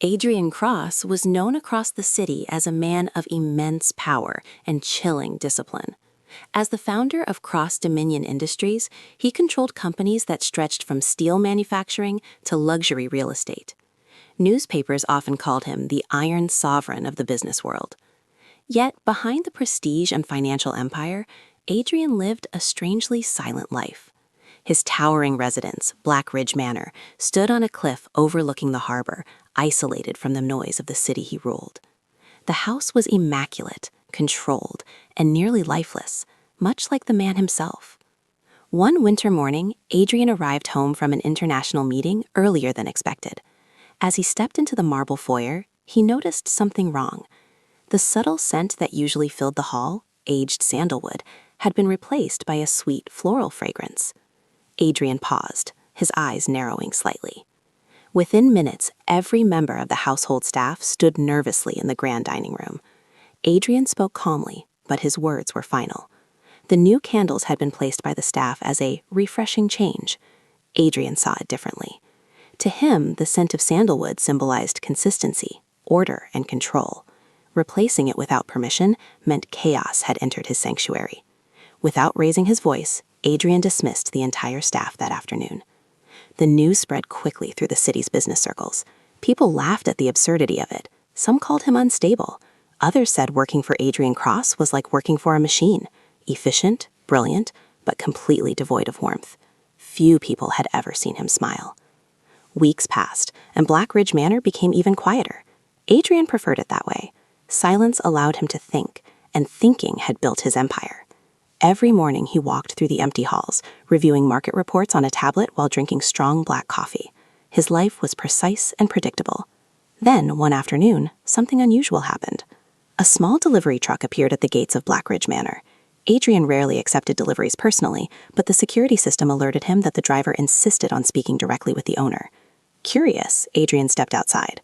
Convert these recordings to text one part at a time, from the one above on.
Adrian Cross was known across the city as a man of immense power and chilling discipline. As the founder of Cross Dominion Industries, he controlled companies that stretched from steel manufacturing to luxury real estate. Newspapers often called him the Iron Sovereign of the business world. Yet, behind the prestige and financial empire, Adrian lived a strangely silent life. His towering residence, Black Ridge Manor, stood on a cliff overlooking the harbor, isolated from the noise of the city he ruled. The house was immaculate, controlled, and nearly lifeless, much like the man himself. One winter morning, Adrian arrived home from an international meeting earlier than expected. As he stepped into the marble foyer, he noticed something wrong. The subtle scent that usually filled the hall, aged sandalwood, had been replaced by a sweet floral fragrance. Adrian paused, his eyes narrowing slightly. Within minutes, every member of the household staff stood nervously in the grand dining room. Adrian spoke calmly, but his words were final. The new candles had been placed by the staff as a refreshing change. Adrian saw it differently. To him, the scent of sandalwood symbolized consistency, order, and control. Replacing it without permission meant chaos had entered his sanctuary. Without raising his voice, Adrian dismissed the entire staff that afternoon. The news spread quickly through the city's business circles. People laughed at the absurdity of it. Some called him unstable. Others said working for Adrian Cross was like working for a machine, efficient, brilliant, but completely devoid of warmth. Few people had ever seen him smile. Weeks passed, and Black Ridge Manor became even quieter. Adrian preferred it that way. Silence allowed him to think, and thinking had built his empire. Every morning he walked through the empty halls, reviewing market reports on a tablet while drinking strong black coffee. His life was precise and predictable. Then, one afternoon, something unusual happened. A small delivery truck appeared at the gates of Black Ridge Manor. Adrian rarely accepted deliveries personally, but the security system alerted him that the driver insisted on speaking directly with the owner. Curious, Adrian stepped outside.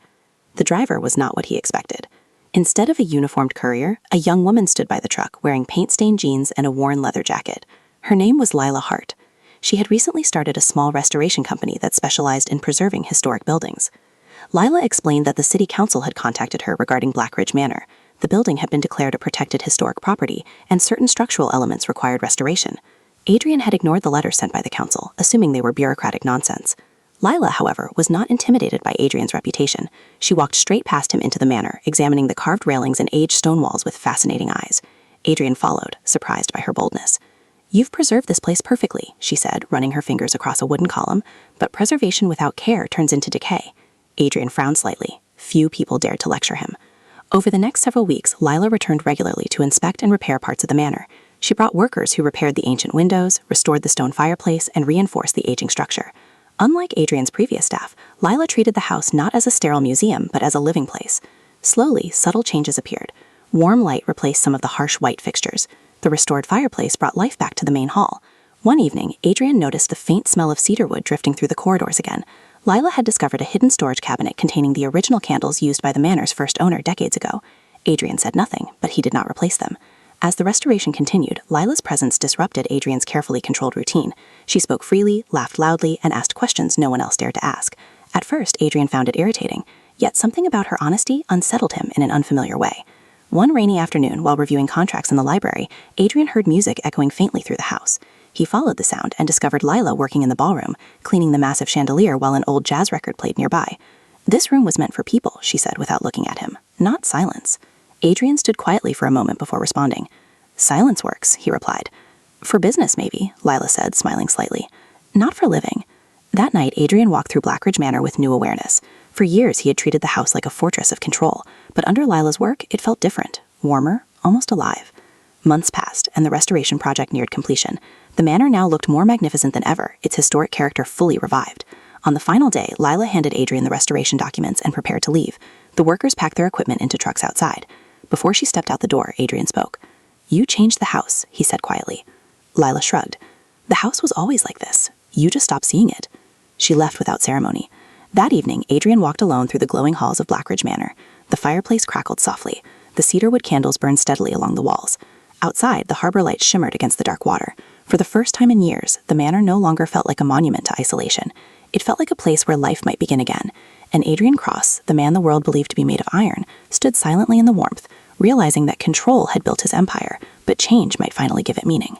The driver was not what he expected. Instead of a uniformed courier, a young woman stood by the truck wearing paint-stained jeans and a worn leather jacket. Her name was Lila Hart. She had recently started a small restoration company that specialized in preserving historic buildings. Lila explained that the city council had contacted her regarding Black Ridge Manor. The building had been declared a protected historic property, and certain structural elements required restoration. Adrian had ignored the letters sent by the council, assuming they were bureaucratic nonsense. Lila, however, was not intimidated by Adrian's reputation. She walked straight past him into the manor, examining the carved railings and aged stone walls with fascinating eyes. Adrian followed, surprised by her boldness. "You've preserved this place perfectly," she said, running her fingers across a wooden column, "but preservation without care turns into decay." Adrian frowned slightly. Few people dared to lecture him. Over the next several weeks, Lila returned regularly to inspect and repair parts of the manor. She brought workers who repaired the ancient windows, restored the stone fireplace, and reinforced the aging structure. Unlike Adrian's previous staff, Lila treated the house not as a sterile museum, but as a living place. Slowly, subtle changes appeared. Warm light replaced some of the harsh white fixtures. The restored fireplace brought life back to the main hall. One evening, Adrian noticed the faint smell of cedarwood drifting through the corridors again. Lila had discovered a hidden storage cabinet containing the original candles used by the manor's first owner decades ago. Adrian said nothing, but he did not replace them. As the restoration continued, Lila's presence disrupted Adrian's carefully controlled routine. She spoke freely, laughed loudly, and asked questions no one else dared to ask. At first, Adrian found it irritating, yet something about her honesty unsettled him in an unfamiliar way. One rainy afternoon, while reviewing contracts in the library, Adrian heard music echoing faintly through the house. He followed the sound and discovered Lila working in the ballroom, cleaning the massive chandelier while an old jazz record played nearby. "This room was meant for people," she said without looking at him, "not silence." Adrian stood quietly for a moment before responding. "Silence works," he replied. "For business, maybe," Lila said, smiling slightly. "Not for living." That night, Adrian walked through Black Ridge Manor with new awareness. For years, he had treated the house like a fortress of control, but under Lila's work, it felt different, warmer, almost alive. Months passed, and the restoration project neared completion. The manor now looked more magnificent than ever, its historic character fully revived. On the final day, Lila handed Adrian the restoration documents and prepared to leave. The workers packed their equipment into trucks outside. Before she stepped out the door, Adrian spoke. "You changed the house," he said quietly. Lila shrugged. "The house was always like this. You just stopped seeing it." She left without ceremony. That evening, Adrian walked alone through the glowing halls of Black Ridge Manor. The fireplace crackled softly. The cedarwood candles burned steadily along the walls. Outside, the harbor lights shimmered against the dark water. For the first time in years, the manor no longer felt like a monument to isolation. It felt like a place where life might begin again. and Adrian Cross, the man the world believed to be made of iron, stood silently in the warmth, realizing that control had built his empire, but change might finally give it meaning.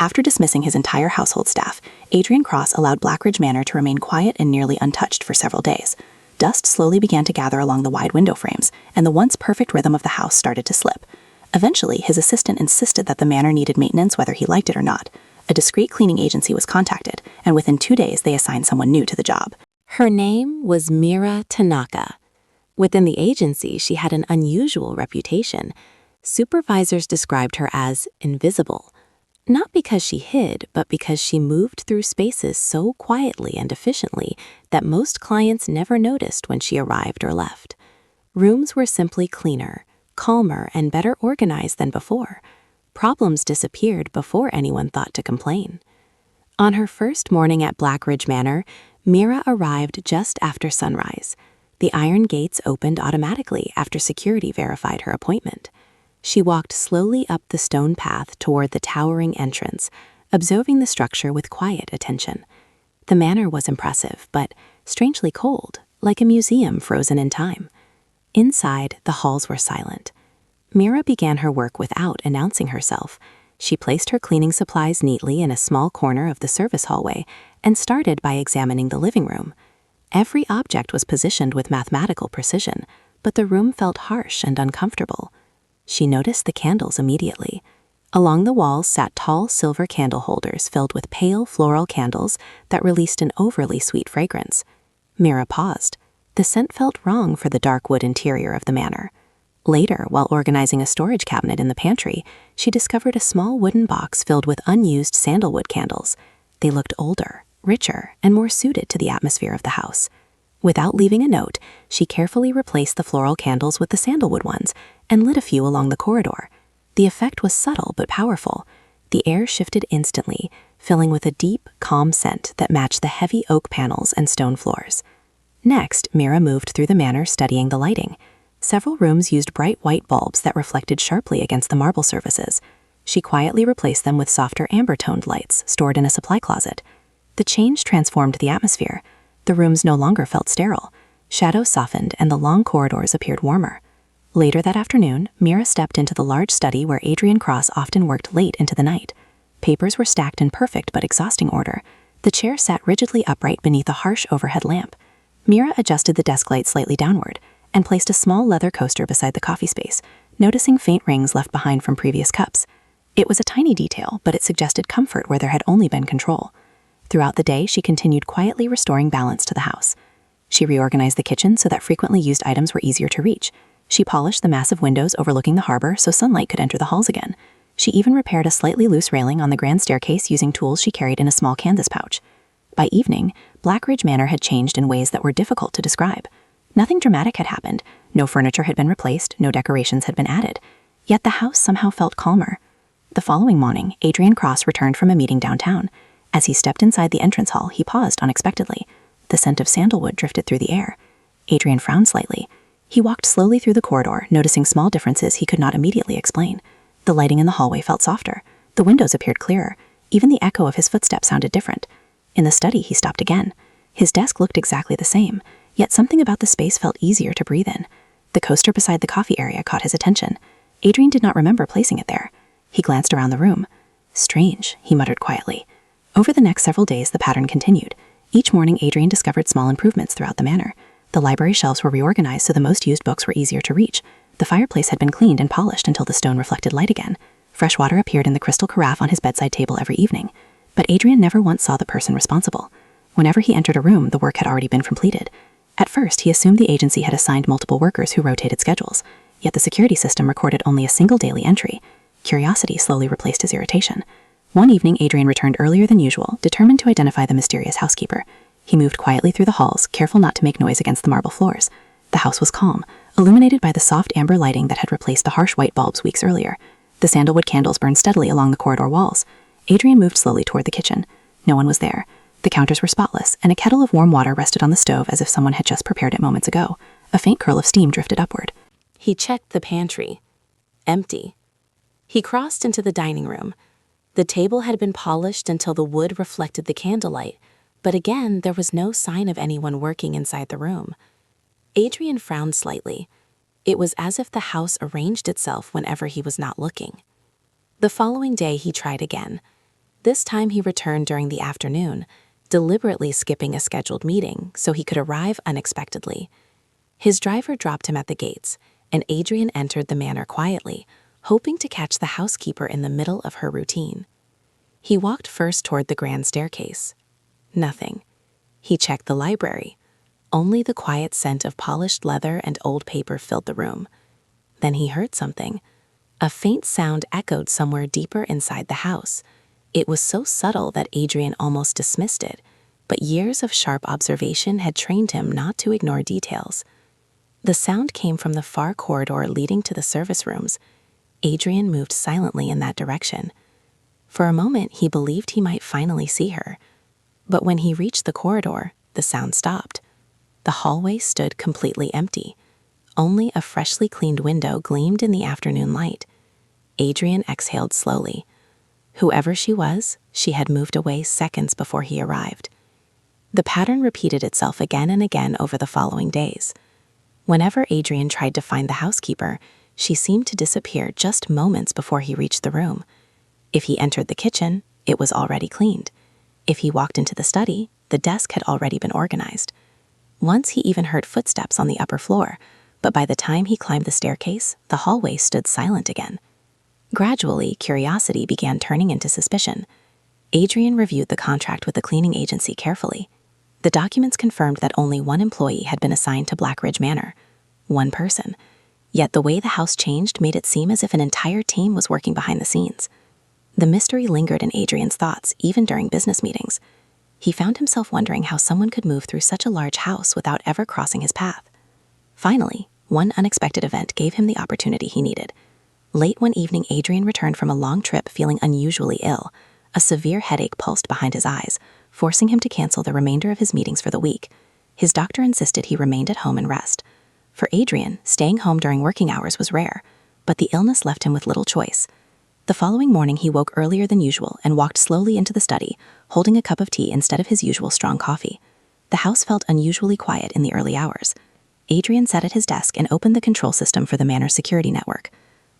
After dismissing his entire household staff, Adrian Cross allowed Blackridge Manor to remain quiet and nearly untouched for several days. Dust slowly began to gather along the wide window frames, and the once perfect rhythm of the house started to slip. Eventually, his assistant insisted that the manor needed maintenance whether he liked it or not. A discreet cleaning agency was contacted, and within 2 days they assigned someone new to the job. Her name was Mira Tanaka. Within the agency, she had an unusual reputation. Supervisors described her as invisible. Not because she hid, but because she moved through spaces so quietly and efficiently that most clients never noticed when she arrived or left. Rooms were simply cleaner, calmer, and better organized than before. Problems disappeared before anyone thought to complain. On her first morning at Blackridge Manor, Mira arrived just after sunrise. The iron gates opened automatically after security verified her appointment. She walked slowly up the stone path toward the towering entrance, observing the structure with quiet attention. The manor was impressive, but strangely cold, like a museum frozen in time. Inside, the halls were silent. Mira began her work without announcing herself. She placed her cleaning supplies neatly in a small corner of the service hallway and started by examining the living room. Every object was positioned with mathematical precision, but the room felt harsh and uncomfortable. She noticed the candles immediately. Along the walls sat tall silver candle holders filled with pale floral candles that released an overly sweet fragrance. Mira paused. The scent felt wrong for the dark wood interior of the manor. Later, while organizing a storage cabinet in the pantry, she discovered a small wooden box filled with unused sandalwood candles. They looked older, richer, and more suited to the atmosphere of the house. Without leaving a note, she carefully replaced the floral candles with the sandalwood ones and lit a few along the corridor. The effect was subtle but powerful. The air shifted instantly, filling with a deep, calm scent that matched the heavy oak panels and stone floors. Next, Mira moved through the manor studying the lighting. Several rooms used bright white bulbs that reflected sharply against the marble surfaces. She quietly replaced them with softer amber-toned lights stored in a supply closet. The change transformed the atmosphere. The rooms no longer felt sterile. Shadows softened and the long corridors appeared warmer. Later that afternoon, Mira stepped into the large study where Adrian Cross often worked late into the night. Papers were stacked in perfect but exhausting order. The chair sat rigidly upright beneath a harsh overhead lamp. Mira adjusted the desk light slightly downward and placed a small leather coaster beside the coffee space, noticing faint rings left behind from previous cups. It was a tiny detail, but it suggested comfort where there had only been control. Throughout the day, she continued quietly restoring balance to the house. She reorganized the kitchen so that frequently used items were easier to reach. She polished the massive windows overlooking the harbor so sunlight could enter the halls again. She even repaired a slightly loose railing on the grand staircase using tools she carried in a small canvas pouch. By evening, Blackridge Manor had changed in ways that were difficult to describe. Nothing dramatic had happened. No furniture had been replaced, no decorations had been added. Yet the house somehow felt calmer. The following morning, Adrian Cross returned from a meeting downtown. As he stepped inside the entrance hall, he paused unexpectedly. The scent of sandalwood drifted through the air. Adrian frowned slightly. He walked slowly through the corridor, noticing small differences he could not immediately explain. The lighting in the hallway felt softer. The windows appeared clearer. Even the echo of his footsteps sounded different. In the study, he stopped again. His desk looked exactly the same, yet something about the space felt easier to breathe in. The coaster beside the coffee area caught his attention. Adrian did not remember placing it there. He glanced around the room. Strange, he muttered quietly. Over the next several days, the pattern continued. Each morning, Adrian discovered small improvements throughout the manor. The library shelves were reorganized so the most used books were easier to reach. The fireplace had been cleaned and polished until the stone reflected light again. Fresh water appeared in the crystal carafe on his bedside table every evening. But Adrian never once saw the person responsible. Whenever he entered a room, the work had already been completed. At first, he assumed the agency had assigned multiple workers who rotated schedules, yet the security system recorded only a single daily entry. Curiosity slowly replaced his irritation. One evening, Adrian returned earlier than usual, determined to identify the mysterious housekeeper. He moved quietly through the halls, careful not to make noise against the marble floors. The house was calm, illuminated by the soft amber lighting that had replaced the harsh white bulbs weeks earlier. The sandalwood candles burned steadily along the corridor walls. Adrian moved slowly toward the kitchen. No one was there. The counters were spotless, and a kettle of warm water rested on the stove as if someone had just prepared it moments ago. A faint curl of steam drifted upward. He checked the pantry. Empty. He crossed into the dining room. The table had been polished until the wood reflected the candlelight, but again there was no sign of anyone working inside the room. Adrian frowned slightly. It was as if the house arranged itself whenever he was not looking. The following day he tried again. This time he returned during the afternoon, deliberately skipping a scheduled meeting so he could arrive unexpectedly. His driver dropped him at the gates, and Adrian entered the manor quietly, hoping to catch the housekeeper in the middle of her routine. He walked first toward the grand staircase. Nothing. He checked the library. Only the quiet scent of polished leather and old paper filled the room. Then he heard something. A faint sound echoed somewhere deeper inside the house. It was so subtle that Adrian almost dismissed it, but years of sharp observation had trained him not to ignore details. The sound came from the far corridor leading to the service rooms. Adrian moved silently in that direction. For a moment, he believed he might finally see her. But when he reached the corridor, the sound stopped. The hallway stood completely empty. Only a freshly cleaned window gleamed in the afternoon light. Adrian exhaled slowly. Whoever she was, she had moved away seconds before he arrived. The pattern repeated itself again and again over the following days. Whenever Adrian tried to find the housekeeper, she seemed to disappear just moments before he reached the room. If he entered the kitchen, it was already cleaned. If he walked into the study, the desk had already been organized. Once he even heard footsteps on the upper floor, but by the time he climbed the staircase, the hallway stood silent again. Gradually, curiosity began turning into suspicion. Adrian reviewed the contract with the cleaning agency carefully. The documents confirmed that only one employee had been assigned to Blackridge Manor. One person. Yet the way the house changed made it seem as if an entire team was working behind the scenes. The mystery lingered in Adrian's thoughts, even during business meetings. He found himself wondering how someone could move through such a large house without ever crossing his path. Finally, one unexpected event gave him the opportunity he needed. Late one evening, Adrian returned from a long trip feeling unusually ill. A severe headache pulsed behind his eyes, forcing him to cancel the remainder of his meetings for the week. His doctor insisted he remained at home and rest. For Adrian, staying home during working hours was rare, but the illness left him with little choice. The following morning, he woke earlier than usual and walked slowly into the study, holding a cup of tea instead of his usual strong coffee. The house felt unusually quiet in the early hours. Adrian sat at his desk and opened the control system for the manor's security network.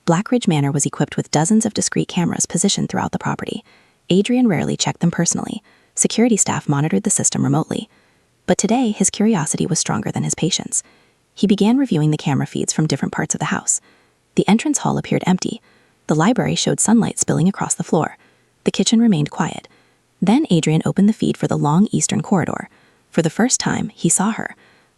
Blackridge Manor was equipped with dozens of discrete cameras positioned throughout the property. Adrian rarely checked them personally. Security staff monitored the system remotely. But today, his curiosity was stronger than his patience. He began reviewing the camera feeds from different parts of the house. The entrance hall appeared empty. The library showed sunlight spilling across the floor. The kitchen remained quiet. Then Adrian opened the feed for the long eastern corridor. For the first time, he saw her.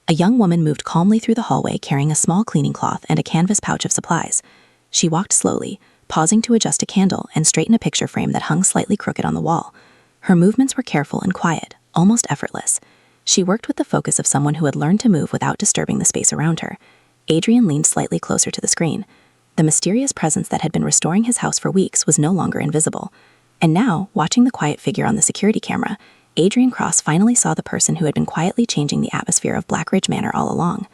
A young woman moved calmly through the hallway carrying a small cleaning cloth and a canvas pouch of supplies. She walked slowly, pausing to adjust a candle and straighten a picture frame that hung slightly crooked on the wall. Her movements were careful and quiet, almost effortless. She worked with the focus of someone who had learned to move without disturbing the space around her. Adrian leaned slightly closer to the screen. The mysterious presence that had been restoring his house for weeks was no longer invisible. And now, watching the quiet figure on the security camera, Adrian Cross finally saw the person who had been quietly changing the atmosphere of Blackridge Manor all along.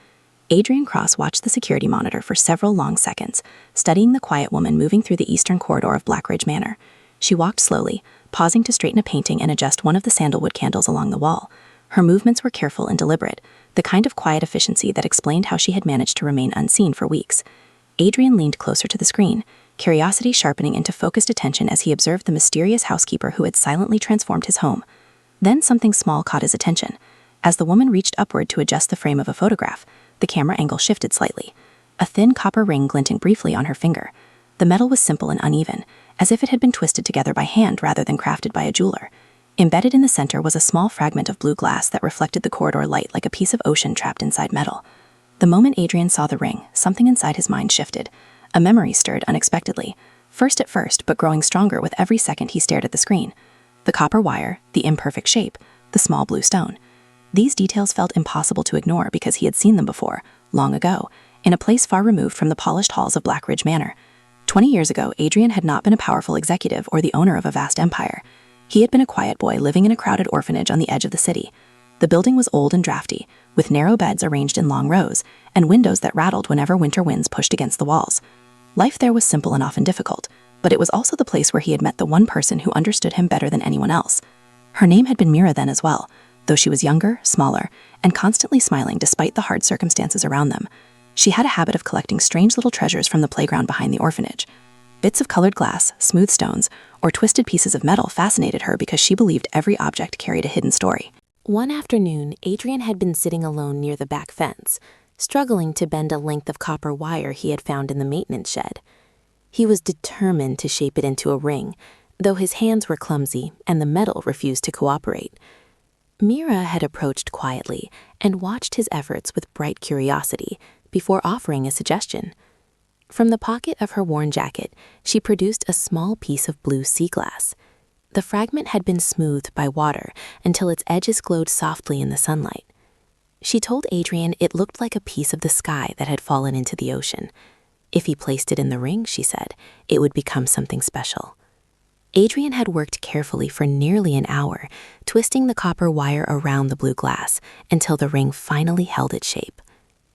Adrian Cross watched the security monitor for several long seconds, studying the quiet woman moving through the eastern corridor of Blackridge Manor. She walked slowly, pausing to straighten a painting and adjust one of the sandalwood candles along the wall. Her movements were careful and deliberate, the kind of quiet efficiency that explained how she had managed to remain unseen for weeks. Adrian leaned closer to the screen, curiosity sharpening into focused attention as he observed the mysterious housekeeper who had silently transformed his home. Then something small caught his attention. As the woman reached upward to adjust the frame of a photograph, the camera angle shifted slightly. A thin copper ring glinting briefly on her finger. The metal was simple and uneven, as if it had been twisted together by hand rather than crafted by a jeweler. Embedded in the center was a small fragment of blue glass that reflected the corridor light like a piece of ocean trapped inside metal. The moment Adrian saw the ring, something inside his mind shifted. A memory stirred unexpectedly, first at first, but growing stronger with every second he stared at the screen. The copper wire, the imperfect shape, the small blue stone. These details felt impossible to ignore because he had seen them before, long ago, in a place far removed from the polished halls of Blackridge Manor. 20 years ago, Adrian had not been a powerful executive or the owner of a vast empire. He had been a quiet boy living in a crowded orphanage on the edge of the city. The building was old and drafty, with narrow beds arranged in long rows, and windows that rattled whenever winter winds pushed against the walls. Life there was simple and often difficult, but it was also the place where he had met the one person who understood him better than anyone else. Her name had been Mira then as well, though she was younger, smaller, and constantly smiling despite the hard circumstances around them. She had a habit of collecting strange little treasures from the playground behind the orphanage. Bits of colored glass, smooth stones, or twisted pieces of metal fascinated her because she believed every object carried a hidden story. One afternoon, Adrian had been sitting alone near the back fence, struggling to bend a length of copper wire he had found in the maintenance shed. He was determined to shape it into a ring, though his hands were clumsy and the metal refused to cooperate. Mira had approached quietly and watched his efforts with bright curiosity before offering a suggestion. From the pocket of her worn jacket, she produced a small piece of blue sea glass. The fragment had been smoothed by water until its edges glowed softly in the sunlight. She told Adrian it looked like a piece of the sky that had fallen into the ocean. If he placed it in the ring, she said, it would become something special. Adrian had worked carefully for nearly an hour, twisting the copper wire around the blue glass until the ring finally held its shape.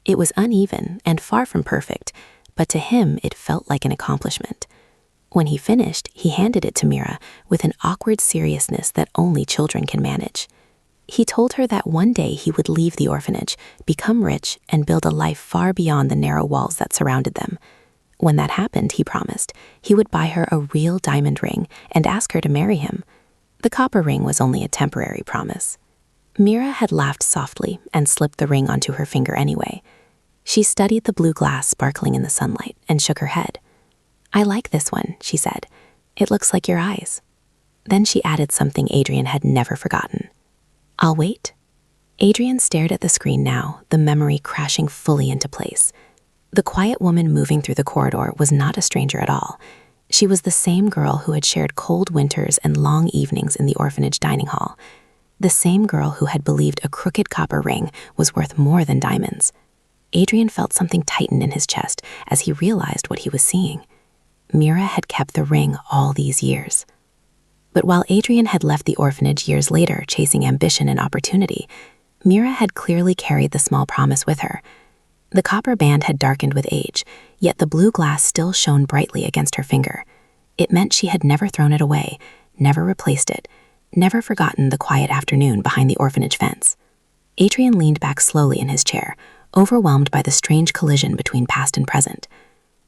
It was uneven and far from perfect, but to him it felt like an accomplishment. When he finished, he handed it to Mira with an awkward seriousness that only children can manage. He told her that one day he would leave the orphanage, become rich, and build a life far beyond the narrow walls that surrounded them. When that happened, he promised, he would buy her a real diamond ring and ask her to marry him. The copper ring was only a temporary promise. Mira had laughed softly and slipped the ring onto her finger anyway. She studied the blue glass sparkling in the sunlight and shook her head. "I like this one," she said. "It looks like your eyes." Then she added something Adrian had never forgotten. "I'll wait." Adrian stared at the screen now, the memory crashing fully into place. The quiet woman moving through the corridor was not a stranger at all. She was the same girl who had shared cold winters and long evenings in the orphanage dining hall. The same girl who had believed a crooked copper ring was worth more than diamonds. Adrian felt something tighten in his chest as he realized what he was seeing. Mira had kept the ring all these years. But while Adrian had left the orphanage years later chasing ambition and opportunity, Mira had clearly carried the small promise with her. The copper band had darkened with age, yet the blue glass still shone brightly against her finger. It meant she had never thrown it away, never replaced it, never forgotten the quiet afternoon behind the orphanage fence. Adrian leaned back slowly in his chair, overwhelmed by the strange collision between past and present.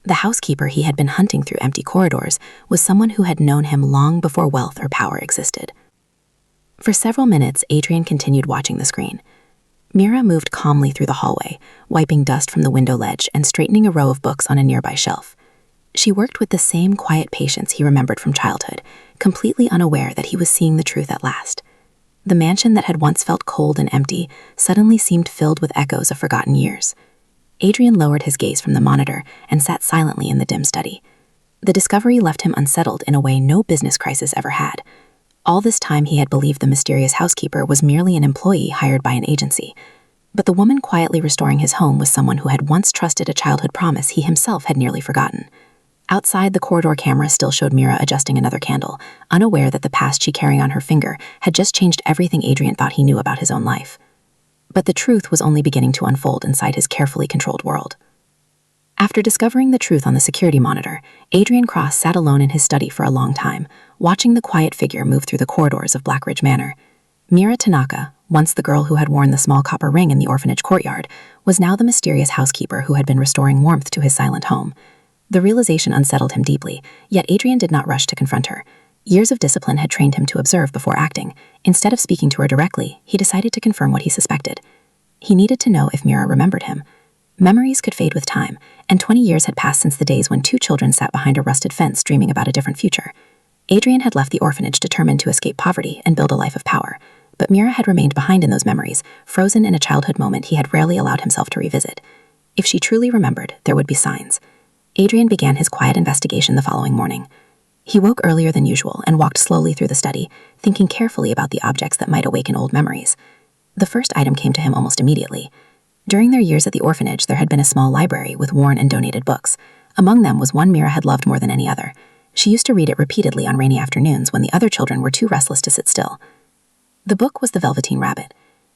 The housekeeper he had been hunting through empty corridors was someone who had known him long before wealth or power existed. For several minutes, Adrian continued watching the screen. Mira moved calmly through the hallway, wiping dust from the window ledge and straightening a row of books on a nearby shelf. She worked with the same quiet patience he remembered from childhood, completely unaware that he was seeing the truth at last. The mansion that had once felt cold and empty suddenly seemed filled with echoes of forgotten years. Adrian lowered his gaze from the monitor and sat silently in the dim study. The discovery left him unsettled in a way no business crisis ever had. All this time he had believed the mysterious housekeeper was merely an employee hired by an agency. But the woman quietly restoring his home was someone who had once trusted a childhood promise he himself had nearly forgotten. Outside, the corridor camera still showed Mira adjusting another candle, unaware that the past she carried on her finger had just changed everything Adrian thought he knew about his own life. But the truth was only beginning to unfold inside his carefully controlled world. After discovering the truth on the security monitor, Adrian Cross sat alone in his study for a long time, watching the quiet figure move through the corridors of Blackridge Manor. Mira Tanaka, once the girl who had worn the small copper ring in the orphanage courtyard, was now the mysterious housekeeper who had been restoring warmth to his silent home. The realization unsettled him deeply, yet Adrian did not rush to confront her. Years of discipline had trained him to observe before acting. Instead of speaking to her directly, he decided to confirm what he suspected. He needed to know if Mira remembered him. Memories could fade with time, and 20 years had passed since the days when two children sat behind a rusted fence dreaming about a different future. Adrian had left the orphanage determined to escape poverty and build a life of power, but Mira had remained behind in those memories, frozen in a childhood moment he had rarely allowed himself to revisit. If she truly remembered, there would be signs. Adrian began his quiet investigation the following morning. He woke earlier than usual and walked slowly through the study, thinking carefully about the objects that might awaken old memories. The first item came to him almost immediately. During their years at the orphanage, there had been a small library with worn and donated books. Among them was one Mira had loved more than any other. She used to read it repeatedly on rainy afternoons when the other children were too restless to sit still. The book was The Velveteen Rabbit.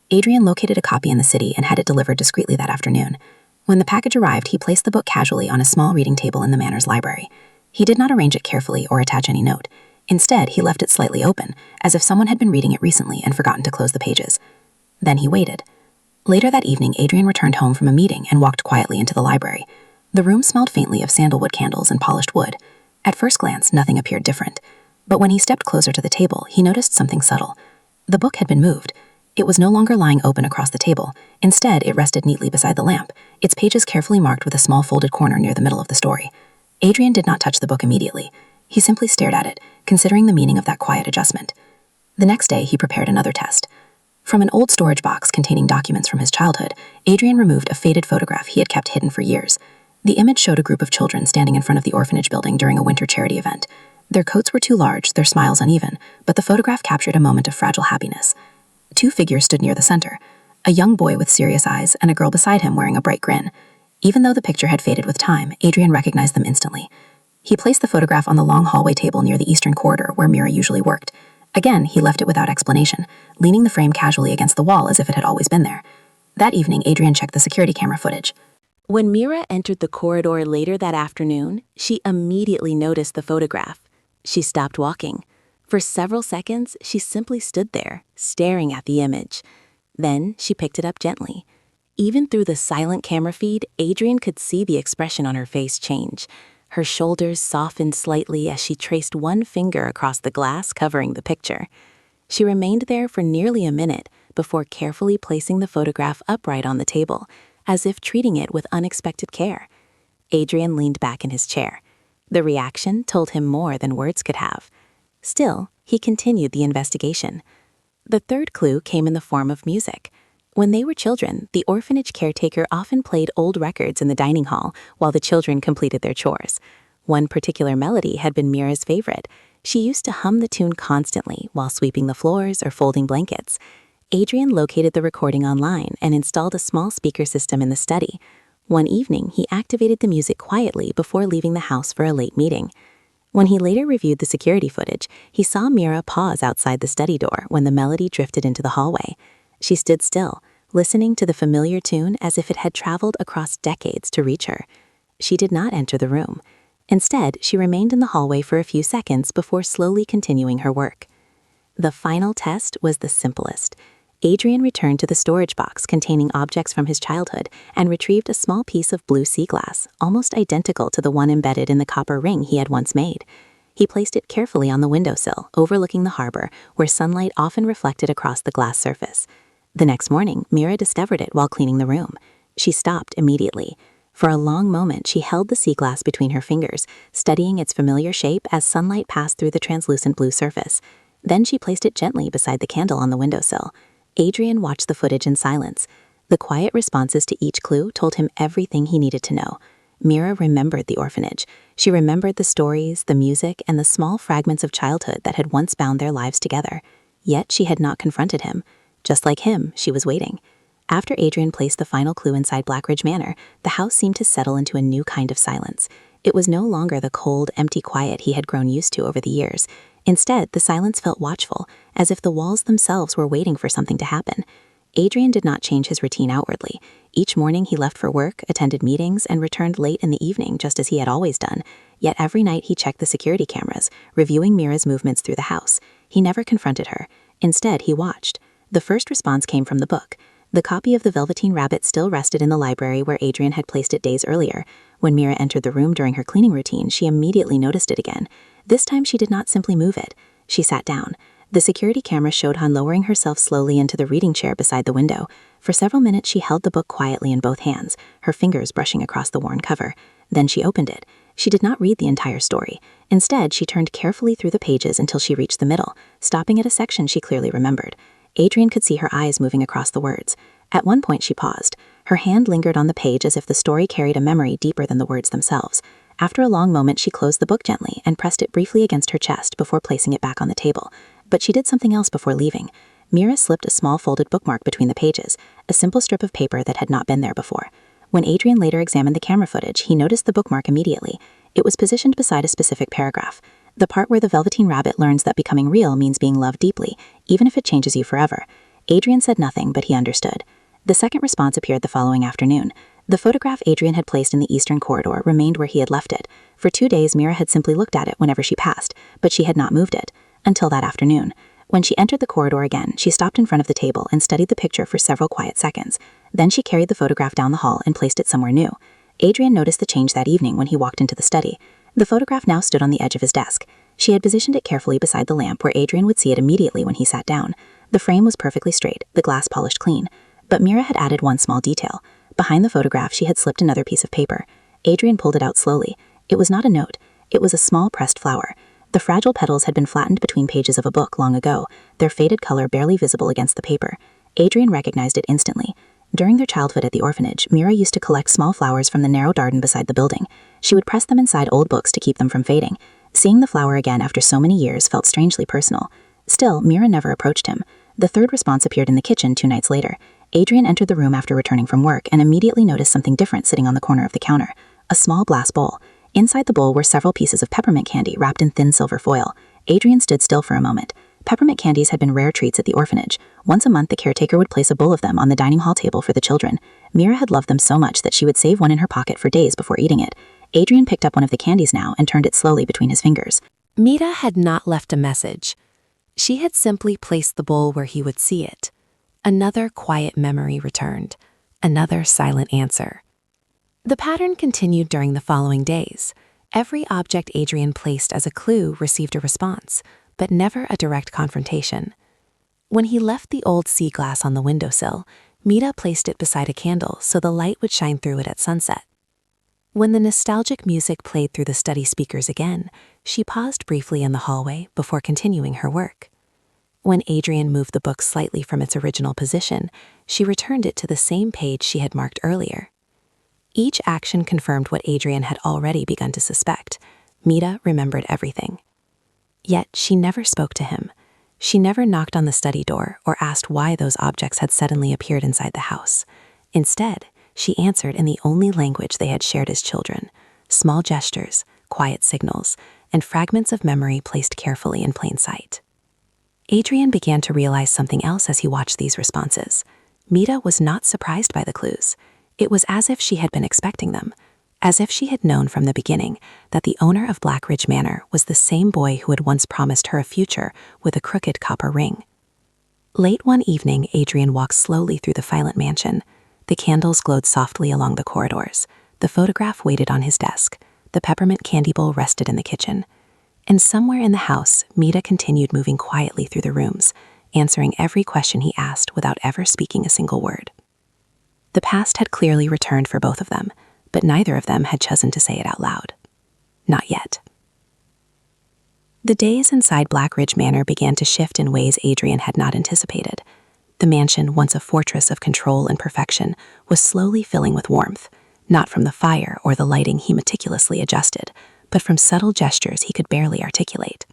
Adrian located a copy in the city and had it delivered discreetly that afternoon. When the package arrived, he placed the book casually on a small reading table in the manor's library. He did not arrange it carefully or attach any note. Instead, he left it slightly open, as if someone had been reading it recently and forgotten to close the pages. Then he waited. Later that evening, Adrian returned home from a meeting and walked quietly into the library. The room smelled faintly of sandalwood candles and polished wood. At first glance, nothing appeared different. But when he stepped closer to the table, he noticed something subtle. The book had been moved. It was no longer lying open across the table. Instead, it rested neatly beside the lamp, its pages carefully marked with a small folded corner near the middle of the story. Adrian did not touch the book immediately. He simply stared at it, considering the meaning of that quiet adjustment. The next day, he prepared another test. From an old storage box containing documents from his childhood, Adrian removed a faded photograph he had kept hidden for years. The image showed a group of children standing in front of the orphanage building during a winter charity event. Their coats were too large, their smiles uneven, but the photograph captured a moment of fragile happiness. Two figures stood near the center, a young boy with serious eyes and a girl beside him wearing a bright grin. Even though the picture had faded with time, Adrian recognized them instantly. He placed the photograph on the long hallway table near the eastern corridor where Mira usually worked. Again, he left it without explanation, leaning the frame casually against the wall as if it had always been there. That evening, Adrian checked the security camera footage. When Mira entered the corridor later that afternoon, she immediately noticed the photograph. She stopped walking. For several seconds, she simply stood there, staring at the image. Then she picked it up gently. Even through the silent camera feed, Adrian could see the expression on her face change. Her shoulders softened slightly as she traced one finger across the glass covering the picture. She remained there for nearly a minute before carefully placing the photograph upright on the table, as if treating it with unexpected care. Adrian leaned back in his chair. The reaction told him more than words could have. Still, he continued the investigation. The third clue came in the form of music. When they were children, the orphanage caretaker often played old records in the dining hall while the children completed their chores. One particular melody had been Mira's favorite. She used to hum the tune constantly while sweeping the floors or folding blankets. Adrian located the recording online and installed a small speaker system in the study. One evening, he activated the music quietly before leaving the house for a late meeting. When he later reviewed the security footage, he saw Mira pause outside the study door when the melody drifted into the hallway. She stood still, listening to the familiar tune as if it had traveled across decades to reach her. She did not enter the room. Instead, she remained in the hallway for a few seconds before slowly continuing her work. The final test was the simplest. Adrian returned to the storage box containing objects from his childhood and retrieved a small piece of blue sea glass, almost identical to the one embedded in the copper ring he had once made. He placed it carefully on the windowsill, overlooking the harbor, where sunlight often reflected across the glass surface. The next morning, Mira discovered it while cleaning the room. She stopped immediately. For a long moment, she held the sea glass between her fingers, studying its familiar shape as sunlight passed through the translucent blue surface. Then she placed it gently beside the candle on the windowsill. Adrian watched the footage in silence. The quiet responses to each clue told him everything he needed to know. Mira remembered the orphanage. She remembered the stories, the music, and the small fragments of childhood that had once bound their lives together. Yet she had not confronted him. Just like him, she was waiting. After Adrian placed the final clue inside Blackridge Manor, the house seemed to settle into a new kind of silence. It was no longer the cold, empty quiet he had grown used to over the years. Instead, the silence felt watchful, as if the walls themselves were waiting for something to happen. Adrian did not change his routine outwardly. Each morning he left for work, attended meetings, and returned late in the evening just as he had always done. Yet every night he checked the security cameras, reviewing Mira's movements through the house. He never confronted her. Instead, he watched. The first response came from the book. The copy of The Velveteen Rabbit still rested in the library where Adrian had placed it days earlier. When Mira entered the room during her cleaning routine, she immediately noticed it again. This time she did not simply move it. She sat down. The security camera showed her lowering herself slowly into the reading chair beside the window. For several minutes she held the book quietly in both hands, her fingers brushing across the worn cover. Then she opened it. She did not read the entire story. Instead, she turned carefully through the pages until she reached the middle, stopping at a section she clearly remembered. Adrian could see her eyes moving across the words. At one point she paused. Her hand lingered on the page as if the story carried a memory deeper than the words themselves. After a long moment, she closed the book gently and pressed it briefly against her chest before placing it back on the table. But she did something else before leaving. Mira slipped a small folded bookmark between the pages, a simple strip of paper that had not been there before. When Adrian later examined the camera footage, he noticed the bookmark immediately. It was positioned beside a specific paragraph, the part where the Velveteen Rabbit learns that becoming real means being loved deeply, even if it changes you forever. Adrian said nothing, but he understood. The second response appeared the following afternoon. The photograph Adrian had placed in the eastern corridor remained where he had left it. For 2 days, Mira had simply looked at it whenever she passed, but she had not moved it, until that afternoon. When she entered the corridor again, she stopped in front of the table and studied the picture for several quiet seconds. Then she carried the photograph down the hall and placed it somewhere new. Adrian noticed the change that evening when he walked into the study. The photograph now stood on the edge of his desk. She had positioned it carefully beside the lamp where Adrian would see it immediately when he sat down. The frame was perfectly straight, the glass polished clean. But Mira had added one small detail. Behind the photograph, she had slipped another piece of paper. Adrian pulled it out slowly. It was not a note. It was a small pressed flower. The fragile petals had been flattened between pages of a book long ago, their faded color barely visible against the paper. Adrian recognized it instantly. During their childhood at the orphanage, Mira used to collect small flowers from the narrow garden beside the building. She would press them inside old books to keep them from fading. Seeing the flower again after so many years felt strangely personal. Still, Mira never approached him. The third response appeared in the kitchen 2 nights later. Adrian entered the room after returning from work and immediately noticed something different sitting on the corner of the counter. A small glass bowl. Inside the bowl were several pieces of peppermint candy wrapped in thin silver foil. Adrian stood still for a moment. Peppermint candies had been rare treats at the orphanage. Once a month, the caretaker would place a bowl of them on the dining hall table for the children. Mira had loved them so much that she would save one in her pocket for days before eating it. Adrian picked up one of the candies now and turned it slowly between his fingers. Mira had not left a message. She had simply placed the bowl where he would see it. Another quiet memory returned. Another silent answer. The pattern continued during the following days. Every object Adrian placed as a clue received a response, but never a direct confrontation. When he left the old sea glass on the windowsill, Mira placed it beside a candle so the light would shine through it at sunset. When the nostalgic music played through the study speakers again, she paused briefly in the hallway before continuing her work. When Adrian moved the book slightly from its original position, she returned it to the same page she had marked earlier. Each action confirmed what Adrian had already begun to suspect. Mira remembered everything. Yet she never spoke to him. She never knocked on the study door or asked why those objects had suddenly appeared inside the house. Instead, she answered in the only language they had shared as children: small gestures, quiet signals, and fragments of memory placed carefully in plain sight. Adrian began to realize something else as he watched these responses. Mira was not surprised by the clues. It was as if she had been expecting them, as if she had known from the beginning that the owner of Black Ridge Manor was the same boy who had once promised her a future with a crooked copper ring. Late one evening, Adrian walked slowly through the silent mansion. The candles glowed softly along the corridors. The photograph waited on his desk. The peppermint candy bowl rested in the kitchen. And somewhere in the house, Mira continued moving quietly through the rooms, answering every question he asked without ever speaking a single word. The past had clearly returned for both of them, but neither of them had chosen to say it out loud. Not yet. The days inside Black Ridge Manor began to shift in ways Adrian had not anticipated. The mansion, once a fortress of control and perfection, was slowly filling with warmth, not from the fire or the lighting he meticulously adjusted, but from subtle gestures he could barely articulate.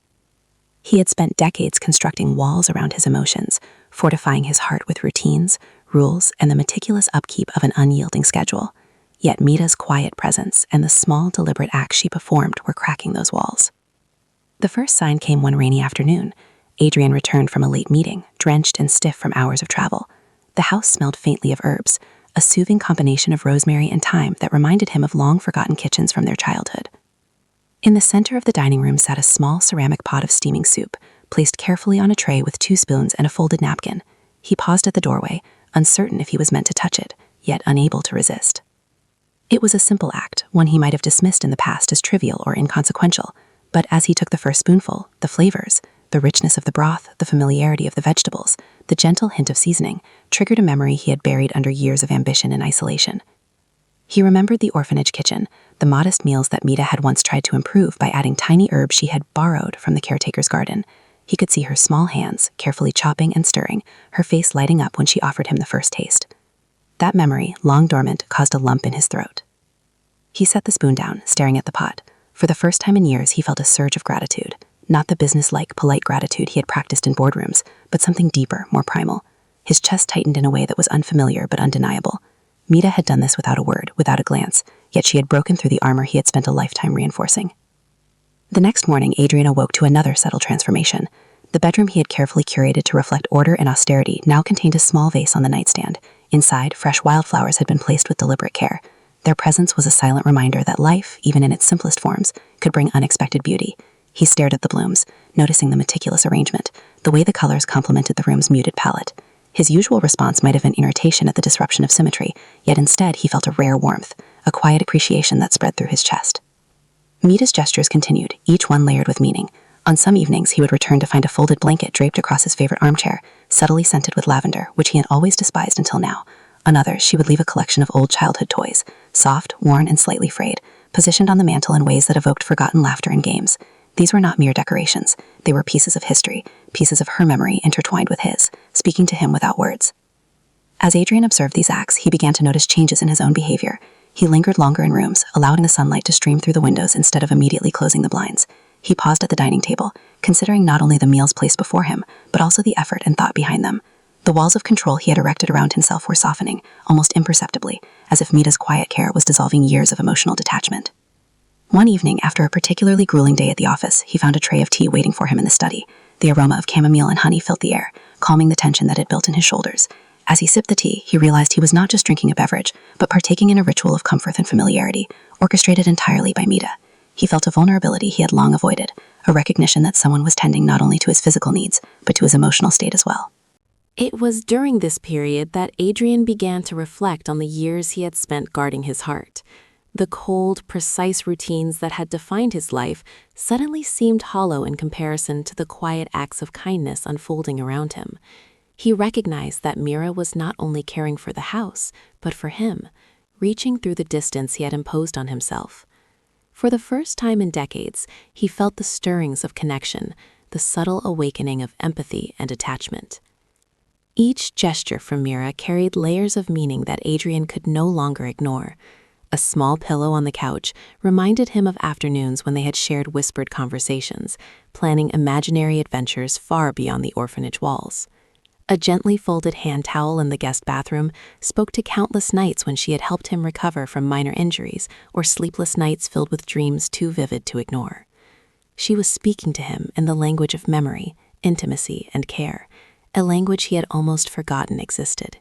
He had spent decades constructing walls around his emotions, fortifying his heart with routines, rules, and the meticulous upkeep of an unyielding schedule. Yet Mira's quiet presence and the small, deliberate acts she performed were cracking those walls. The first sign came one rainy afternoon. Adrian returned from a late meeting, drenched and stiff from hours of travel. The house smelled faintly of herbs, a soothing combination of rosemary and thyme that reminded him of long-forgotten kitchens from their childhood. In the center of the dining room sat a small ceramic pot of steaming soup, placed carefully on a tray with 2 spoons and a folded napkin. He paused at the doorway, uncertain if he was meant to touch it, yet unable to resist. It was a simple act, one he might have dismissed in the past as trivial or inconsequential, but as he took the first spoonful, the flavors, the richness of the broth, the familiarity of the vegetables, the gentle hint of seasoning, triggered a memory he had buried under years of ambition and isolation. He remembered the orphanage kitchen, the modest meals that Mira had once tried to improve by adding tiny herbs she had borrowed from the caretaker's garden. He could see her small hands, carefully chopping and stirring, her face lighting up when she offered him the first taste. That memory, long dormant, caused a lump in his throat. He set the spoon down, staring at the pot. For the first time in years, he felt a surge of gratitude. Not the business-like, polite gratitude he had practiced in boardrooms, but something deeper, more primal. His chest tightened in a way that was unfamiliar but undeniable. Mira had done this without a word, without a glance, yet she had broken through the armor he had spent a lifetime reinforcing. The next morning, Adrian awoke to another subtle transformation. The bedroom he had carefully curated to reflect order and austerity now contained a small vase on the nightstand. Inside, fresh wildflowers had been placed with deliberate care. Their presence was a silent reminder that life, even in its simplest forms, could bring unexpected beauty. He stared at the blooms, noticing the meticulous arrangement, the way the colors complemented the room's muted palette. His usual response might have been irritation at the disruption of symmetry, yet instead he felt a rare warmth, a quiet appreciation that spread through his chest. Mita's gestures continued, each one layered with meaning. On some evenings, he would return to find a folded blanket draped across his favorite armchair, subtly scented with lavender, which he had always despised until now. On others, she would leave a collection of old childhood toys, soft, worn, and slightly frayed, positioned on the mantel in ways that evoked forgotten laughter and games. These were not mere decorations. They were pieces of history, pieces of her memory intertwined with his, speaking to him without words. As Adrian observed these acts, he began to notice changes in his own behavior. He lingered longer in rooms, allowing the sunlight to stream through the windows instead of immediately closing the blinds. He paused at the dining table, considering not only the meals placed before him, but also the effort and thought behind them. The walls of control he had erected around himself were softening, almost imperceptibly, as if Mita's quiet care was dissolving years of emotional detachment. One evening, after a particularly grueling day at the office, he found a tray of tea waiting for him in the study. The aroma of chamomile and honey filled the air, calming the tension that had built in his shoulders. As he sipped the tea, he realized he was not just drinking a beverage, but partaking in a ritual of comfort and familiarity, orchestrated entirely by Mita. He felt a vulnerability he had long avoided, a recognition that someone was tending not only to his physical needs, but to his emotional state as well. It was during this period that Adrian began to reflect on the years he had spent guarding his heart. The cold, precise routines that had defined his life suddenly seemed hollow in comparison to the quiet acts of kindness unfolding around him. He recognized that Mira was not only caring for the house, but for him, reaching through the distance he had imposed on himself. For the first time in decades, he felt the stirrings of connection, the subtle awakening of empathy and attachment. Each gesture from Mira carried layers of meaning that Adrian could no longer ignore. A small pillow on the couch reminded him of afternoons when they had shared whispered conversations, planning imaginary adventures far beyond the orphanage walls. A gently folded hand towel in the guest bathroom spoke to countless nights when she had helped him recover from minor injuries or sleepless nights filled with dreams too vivid to ignore. She was speaking to him in the language of memory, intimacy, and care, a language he had almost forgotten existed.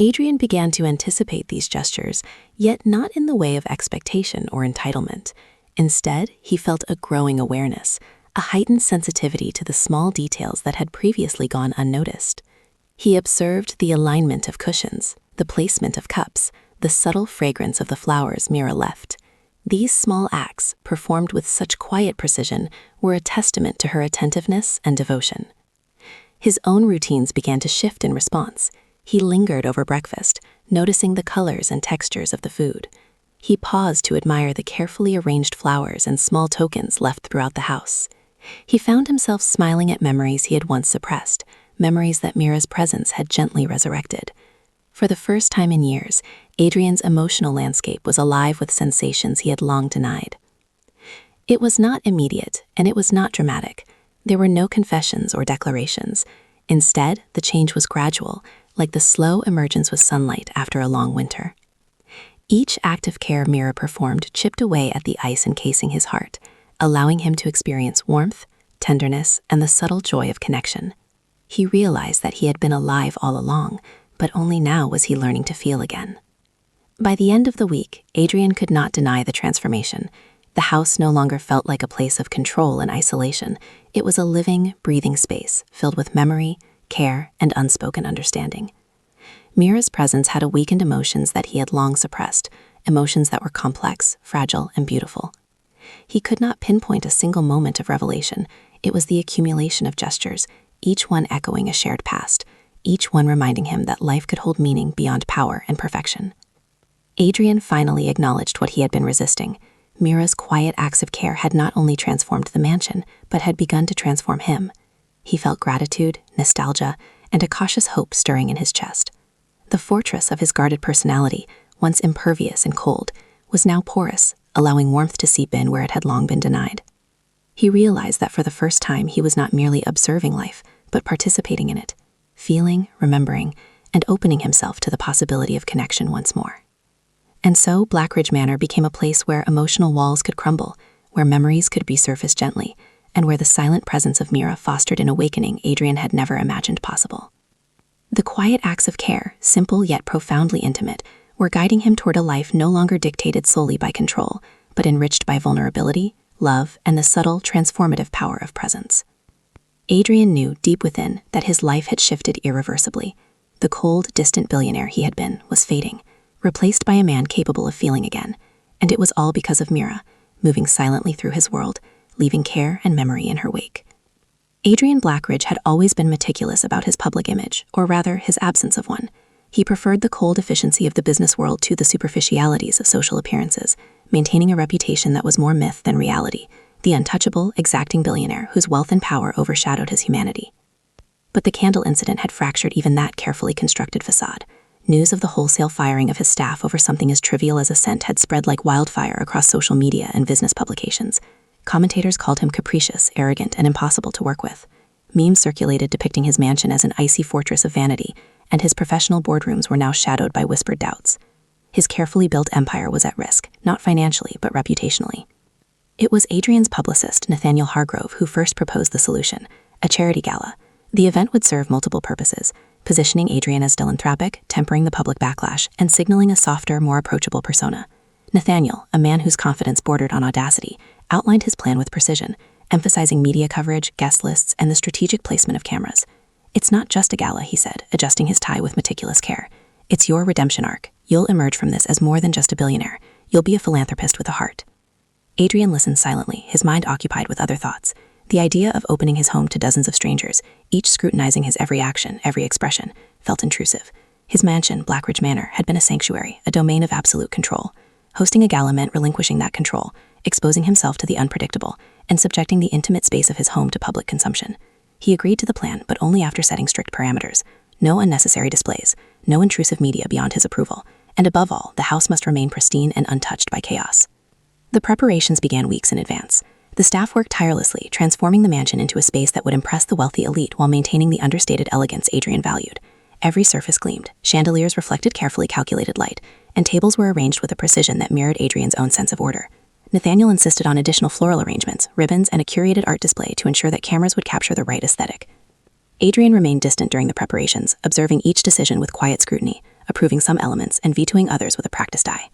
Adrian began to anticipate these gestures, yet not in the way of expectation or entitlement. Instead, he felt a growing awareness, a heightened sensitivity to the small details that had previously gone unnoticed. He observed the alignment of cushions, the placement of cups, the subtle fragrance of the flowers Mira left. These small acts, performed with such quiet precision, were a testament to her attentiveness and devotion. His own routines began to shift in response. He lingered over breakfast, noticing the colors and textures of the food. He paused to admire the carefully arranged flowers and small tokens left throughout the house. He found himself smiling at memories he had once suppressed, memories that Mira's presence had gently resurrected. For the first time in years, Adrian's emotional landscape was alive with sensations he had long denied. It was not immediate, and it was not dramatic. There were no confessions or declarations. Instead, the change was gradual, like the slow emergence with sunlight after a long winter. Each act of care Mira performed chipped away at the ice encasing his heart, allowing him to experience warmth, tenderness, and the subtle joy of connection. He realized that he had been alive all along, but only now was he learning to feel again. By the end of the week, Adrian could not deny the transformation. The house no longer felt like a place of control and isolation. It was a living, breathing space filled with memory, care, and unspoken understanding. Mira's presence had awakened emotions that he had long suppressed, emotions that were complex, fragile, and beautiful. He could not pinpoint a single moment of revelation. It was the accumulation of gestures, each one echoing a shared past, each one reminding him that life could hold meaning beyond power and perfection. Adrian finally acknowledged what he had been resisting. Mira's quiet acts of care had not only transformed the mansion, but had begun to transform him. He felt gratitude, nostalgia, and a cautious hope stirring in his chest. The fortress of his guarded personality, once impervious and cold, was now porous, allowing warmth to seep in where it had long been denied. He realized that for the first time he was not merely observing life, but participating in it, feeling, remembering, and opening himself to the possibility of connection once more. And so Blackridge Manor became a place where emotional walls could crumble, where memories could resurface gently, and where the silent presence of Mira fostered an awakening Adrian had never imagined possible. The quiet acts of care, simple yet profoundly intimate, were guiding him toward a life no longer dictated solely by control, but enriched by vulnerability, love, and the subtle, transformative power of presence. Adrian knew deep within that his life had shifted irreversibly. The cold, distant billionaire he had been was fading, replaced by a man capable of feeling again, and it was all because of Mira, moving silently through his world, leaving care and memory in her wake. Adrian Blackridge had always been meticulous about his public image, or rather, his absence of one. He preferred the cold efficiency of the business world to the superficialities of social appearances, maintaining a reputation that was more myth than reality, the untouchable, exacting billionaire whose wealth and power overshadowed his humanity. But the candle incident had fractured even that carefully constructed facade. News of the wholesale firing of his staff over something as trivial as a scent had spread like wildfire across social media and business publications. Commentators called him capricious, arrogant, and impossible to work with. Memes circulated depicting his mansion as an icy fortress of vanity, and his professional boardrooms were now shadowed by whispered doubts. His carefully built empire was at risk, not financially, but reputationally. It was Adrian's publicist, Nathaniel Hargrove, who first proposed the solution, a charity gala. The event would serve multiple purposes, positioning Adrian as philanthropic, tempering the public backlash, and signaling a softer, more approachable persona. Nathaniel, a man whose confidence bordered on audacity, outlined his plan with precision, emphasizing media coverage, guest lists, and the strategic placement of cameras. "It's not just a gala," he said, adjusting his tie with meticulous care. "It's your redemption arc. You'll emerge from this as more than just a billionaire. You'll be a philanthropist with a heart." Adrian listened silently, his mind occupied with other thoughts. The idea of opening his home to dozens of strangers, each scrutinizing his every action, every expression, felt intrusive. His mansion, Blackridge Manor, had been a sanctuary, a domain of absolute control. Hosting a gala meant relinquishing that control, exposing himself to the unpredictable, and subjecting the intimate space of his home to public consumption. He agreed to the plan, but only after setting strict parameters. No unnecessary displays, no intrusive media beyond his approval, and above all, the house must remain pristine and untouched by chaos. The preparations began weeks in advance. The staff worked tirelessly, transforming the mansion into a space that would impress the wealthy elite while maintaining the understated elegance Adrian valued. Every surface gleamed, chandeliers reflected carefully calculated light, and tables were arranged with a precision that mirrored Adrian's own sense of order. Nathaniel insisted on additional floral arrangements, ribbons, and a curated art display to ensure that cameras would capture the right aesthetic. Adrian remained distant during the preparations, observing each decision with quiet scrutiny, approving some elements and vetoing others with a practiced eye.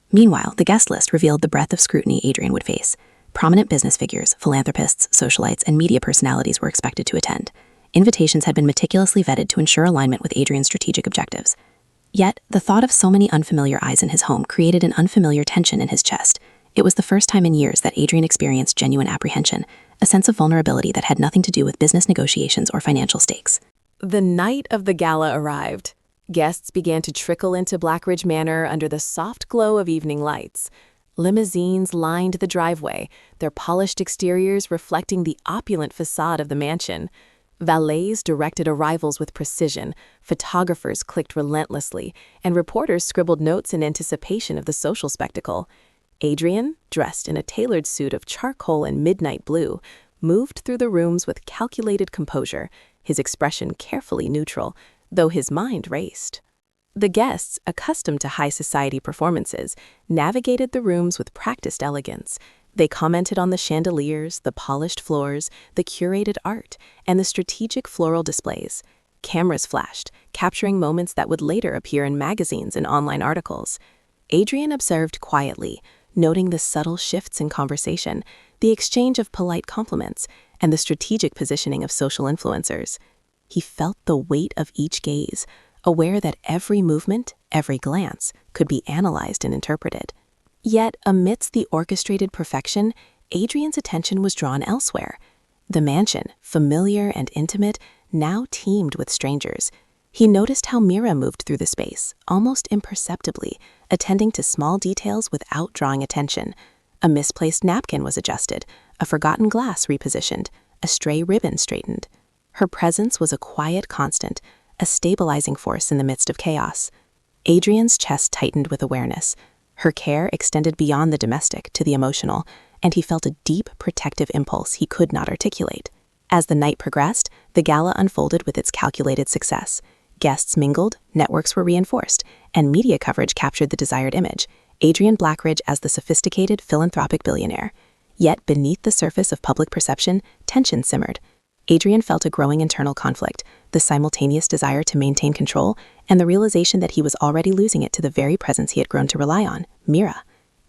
Meanwhile, the guest list revealed the breadth of scrutiny Adrian would face. Prominent business figures, philanthropists, socialites, and media personalities were expected to attend. Invitations had been meticulously vetted to ensure alignment with Adrian's strategic objectives. Yet, the thought of so many unfamiliar eyes in his home created an unfamiliar tension in his chest. It was the first time in years that Adrian experienced genuine apprehension, a sense of vulnerability that had nothing to do with business negotiations or financial stakes. The night of the gala arrived. Guests began to trickle into Blackridge Manor under the soft glow of evening lights. Limousines lined the driveway, their polished exteriors reflecting the opulent facade of the mansion. Valets directed arrivals with precision, photographers clicked relentlessly, and reporters scribbled notes in anticipation of the social spectacle. Adrian, dressed in a tailored suit of charcoal and midnight blue, moved through the rooms with calculated composure, his expression carefully neutral, though his mind raced. The guests, accustomed to high society performances, navigated the rooms with practiced elegance. They commented on the chandeliers, the polished floors, the curated art, and the strategic floral displays. Cameras flashed, capturing moments that would later appear in magazines and online articles. Adrian observed quietly, noting the subtle shifts in conversation, the exchange of polite compliments, and the strategic positioning of social influencers. He felt the weight of each gaze, aware that every movement, every glance, could be analyzed and interpreted. Yet, amidst the orchestrated perfection, Adrian's attention was drawn elsewhere. The mansion, familiar and intimate, now teemed with strangers. He noticed how Mira moved through the space, almost imperceptibly, attending to small details without drawing attention. A misplaced napkin was adjusted, a forgotten glass repositioned, a stray ribbon straightened. Her presence was a quiet constant, a stabilizing force in the midst of chaos. Adrian's chest tightened with awareness. Her care extended beyond the domestic to the emotional, and he felt a deep, protective impulse he could not articulate. As the night progressed, the gala unfolded with its calculated success. Guests mingled, networks were reinforced, and media coverage captured the desired image, Adrian Blackridge as the sophisticated, philanthropic billionaire. Yet beneath the surface of public perception, tension simmered. Adrian felt a growing internal conflict, the simultaneous desire to maintain control, and the realization that he was already losing it to the very presence he had grown to rely on, Mira.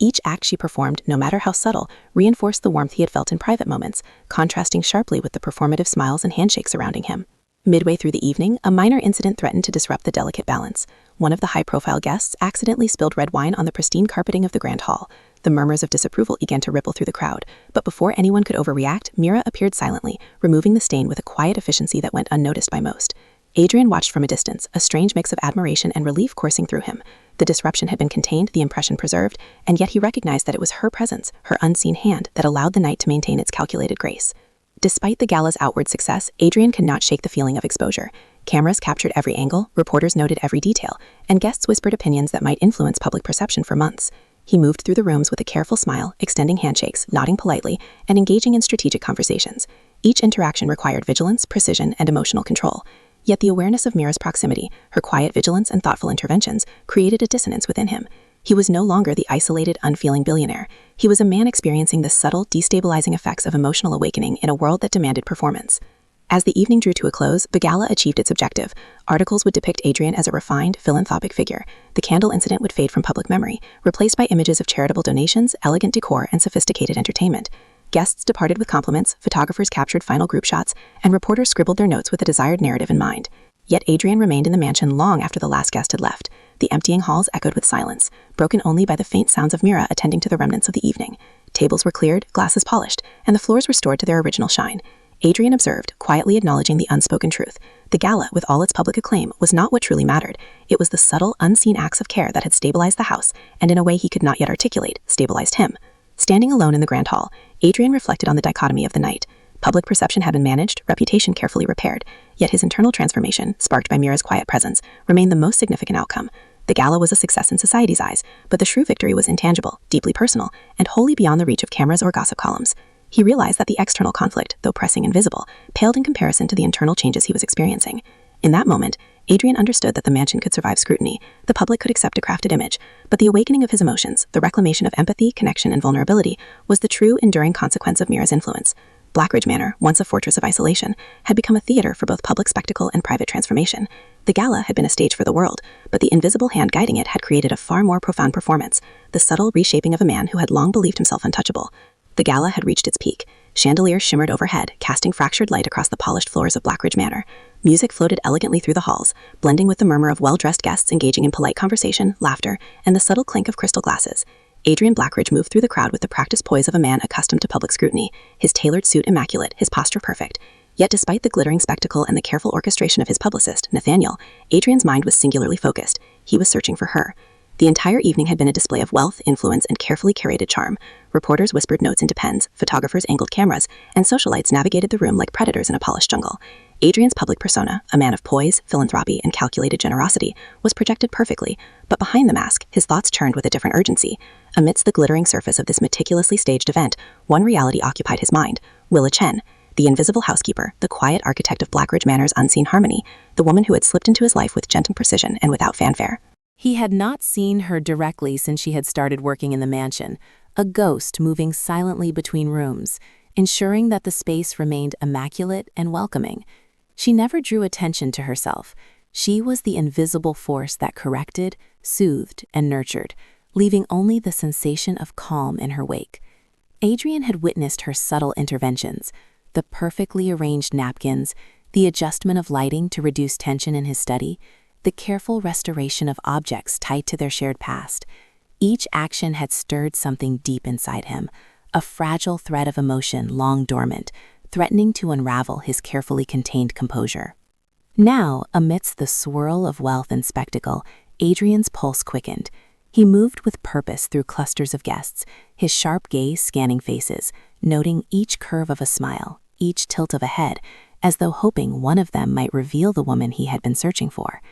Each act she performed, no matter how subtle, reinforced the warmth he had felt in private moments, contrasting sharply with the performative smiles and handshakes surrounding him. Midway through the evening, a minor incident threatened to disrupt the delicate balance. One of the high-profile guests accidentally spilled red wine on the pristine carpeting of the grand hall. The murmurs of disapproval began to ripple through the crowd, but before anyone could overreact, Mira appeared silently, removing the stain with a quiet efficiency that went unnoticed by most. Adrian watched from a distance, a strange mix of admiration and relief coursing through him. The disruption had been contained, the impression preserved, and yet he recognized that it was her presence, her unseen hand, that allowed the night to maintain its calculated grace. Despite the gala's outward success, Adrian could not shake the feeling of exposure. Cameras captured every angle, reporters noted every detail, and guests whispered opinions that might influence public perception for months. He moved through the rooms with a careful smile, extending handshakes, nodding politely, and engaging in strategic conversations. Each interaction required vigilance, precision, and emotional control. Yet the awareness of Mira's proximity, her quiet vigilance and thoughtful interventions, created a dissonance within him. He was no longer the isolated, unfeeling billionaire. He was a man experiencing the subtle, destabilizing effects of emotional awakening in a world that demanded performance. As the evening drew to a close, the gala achieved its objective. Articles would depict Adrian as a refined, philanthropic figure. The candle incident would fade from public memory, replaced by images of charitable donations, elegant decor, and sophisticated entertainment. Guests departed with compliments, photographers captured final group shots, and reporters scribbled their notes with a desired narrative in mind. Yet Adrian remained in the mansion long after the last guest had left. The emptying halls echoed with silence, broken only by the faint sounds of Mira attending to the remnants of the evening. Tables were cleared, glasses polished, and the floors restored to their original shine. Adrian observed, quietly acknowledging the unspoken truth. The gala, with all its public acclaim, was not what truly mattered. It was the subtle, unseen acts of care that had stabilized the house, and in a way he could not yet articulate, stabilized him. Standing alone in the grand hall, Adrian reflected on the dichotomy of the night. Public perception had been managed, reputation carefully repaired, yet his internal transformation, sparked by Mira's quiet presence, remained the most significant outcome. The gala was a success in society's eyes, but the true victory was intangible, deeply personal, and wholly beyond the reach of cameras or gossip columns. He realized that the external conflict, though pressing and visible, paled in comparison to the internal changes he was experiencing. In that moment, Adrian understood that the mansion could survive scrutiny, the public could accept a crafted image, but the awakening of his emotions, the reclamation of empathy, connection, and vulnerability, was the true, enduring consequence of Mira's influence. Blackridge Manor, once a fortress of isolation, had become a theater for both public spectacle and private transformation. The gala had been a stage for the world, but the invisible hand guiding it had created a far more profound performance, the subtle reshaping of a man who had long believed himself untouchable. The gala had reached its peak. Chandeliers shimmered overhead, casting fractured light across the polished floors of Blackridge Manor. Music floated elegantly through the halls, blending with the murmur of well-dressed guests engaging in polite conversation, laughter, and the subtle clink of crystal glasses. Adrian Blackridge moved through the crowd with the practiced poise of a man accustomed to public scrutiny, his tailored suit immaculate, his posture perfect. Yet despite the glittering spectacle and the careful orchestration of his publicist, Nathaniel, Adrian's mind was singularly focused. He was searching for her. The entire evening had been a display of wealth, influence, and carefully curated charm. Reporters whispered notes into pens, photographers angled cameras, and socialites navigated the room like predators in a polished jungle. Adrian's public persona, a man of poise, philanthropy, and calculated generosity, was projected perfectly, but behind the mask, his thoughts churned with a different urgency. Amidst the glittering surface of this meticulously staged event, one reality occupied his mind: Willa Chen, the invisible housekeeper, the quiet architect of Blackridge Manor's unseen harmony, the woman who had slipped into his life with gentle precision and without fanfare. He had not seen her directly since she had started working in the mansion, a ghost moving silently between rooms, ensuring that the space remained immaculate and welcoming. She never drew attention to herself. She was the invisible force that corrected, soothed, and nurtured, leaving only the sensation of calm in her wake. Adrian had witnessed her subtle interventions, the perfectly arranged napkins, the adjustment of lighting to reduce tension in his study, the careful restoration of objects tied to their shared past. Each action had stirred something deep inside him, a fragile thread of emotion long dormant, threatening to unravel his carefully contained composure. Now, amidst the swirl of wealth and spectacle, Adrian's pulse quickened. He moved with purpose through clusters of guests, his sharp gaze scanning faces, noting each curve of a smile, each tilt of a head, as though hoping one of them might reveal the woman he had been searching for.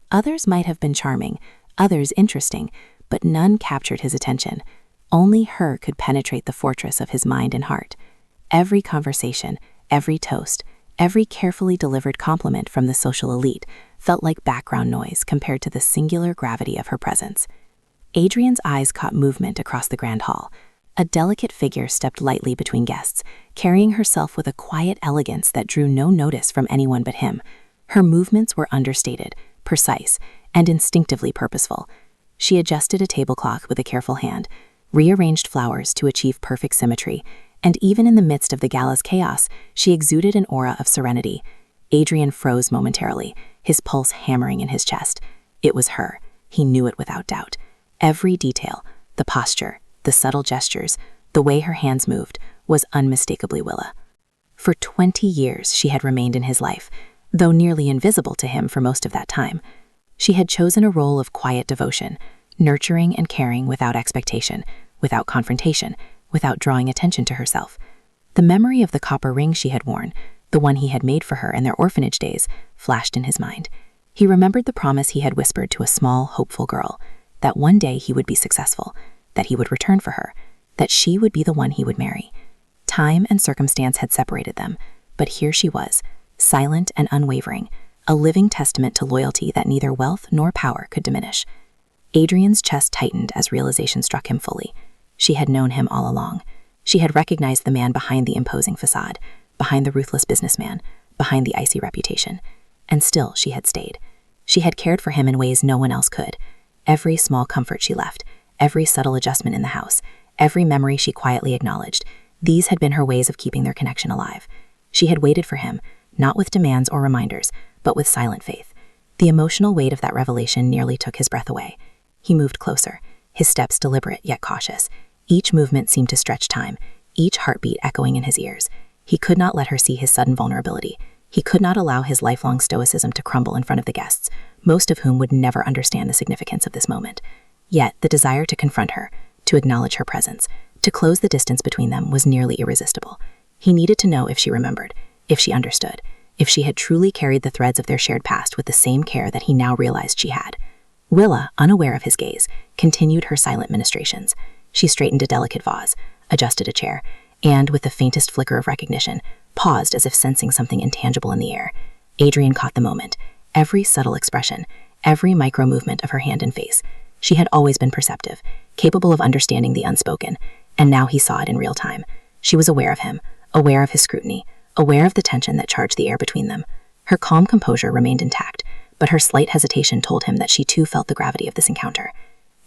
Others might have been charming, others interesting, but none captured his attention. Only her could penetrate the fortress of his mind and heart. Every conversation, every toast, every carefully delivered compliment from the social elite felt like background noise compared to the singular gravity of her presence. Adrian's eyes caught movement across the grand hall. A delicate figure stepped lightly between guests, carrying herself with a quiet elegance that drew no notice from anyone but him. Her movements were understated, precise, and instinctively purposeful. She adjusted a tablecloth with a careful hand. rearranged flowers to achieve perfect symmetry, and even in the midst of the gala's chaos, she exuded an aura of serenity. Adrian froze momentarily, his pulse hammering in his chest. It was her. He knew it without doubt. Every detail, the posture, the subtle gestures, the way her hands moved, was unmistakably Willa. For 20 years she had remained in his life, though nearly invisible to him for most of that time. She had chosen a role of quiet devotion, nurturing and caring without expectation, without confrontation, without drawing attention to herself. The memory of the copper ring she had worn, the one he had made for her in their orphanage days, flashed in his mind. He remembered the promise he had whispered to a small, hopeful girl, that one day he would be successful, that he would return for her, that she would be the one he would marry. Time and circumstance had separated them, but here she was, silent and unwavering, a living testament to loyalty that neither wealth nor power could diminish. Adrian's chest tightened as realization struck him fully. She had known him all along. She had recognized the man behind the imposing facade, behind the ruthless businessman, behind the icy reputation. And still she had stayed. She had cared for him in ways no one else could. Every small comfort she left, every subtle adjustment in the house, every memory she quietly acknowledged, these had been her ways of keeping their connection alive. She had waited for him, not with demands or reminders, but with silent faith. The emotional weight of that revelation nearly took his breath away. He moved closer, his steps deliberate yet cautious. Each movement seemed to stretch time, each heartbeat echoing in his ears. He could not let her see his sudden vulnerability. He could not allow his lifelong stoicism to crumble in front of the guests, most of whom would never understand the significance of this moment. Yet the desire to confront her, to acknowledge her presence, to close the distance between them was nearly irresistible. He needed to know if she remembered, if she understood, if she had truly carried the threads of their shared past with the same care that he now realized she had. Willa, unaware of his gaze, continued her silent ministrations. She straightened a delicate vase, adjusted a chair, and, with the faintest flicker of recognition, paused as if sensing something intangible in the air. Adrian caught the moment, every subtle expression, every micro-movement of her hand and face. She had always been perceptive, capable of understanding the unspoken, and now he saw it in real time. She was aware of him, aware of his scrutiny, aware of the tension that charged the air between them. Her calm composure remained intact, but her slight hesitation told him that she too felt the gravity of this encounter.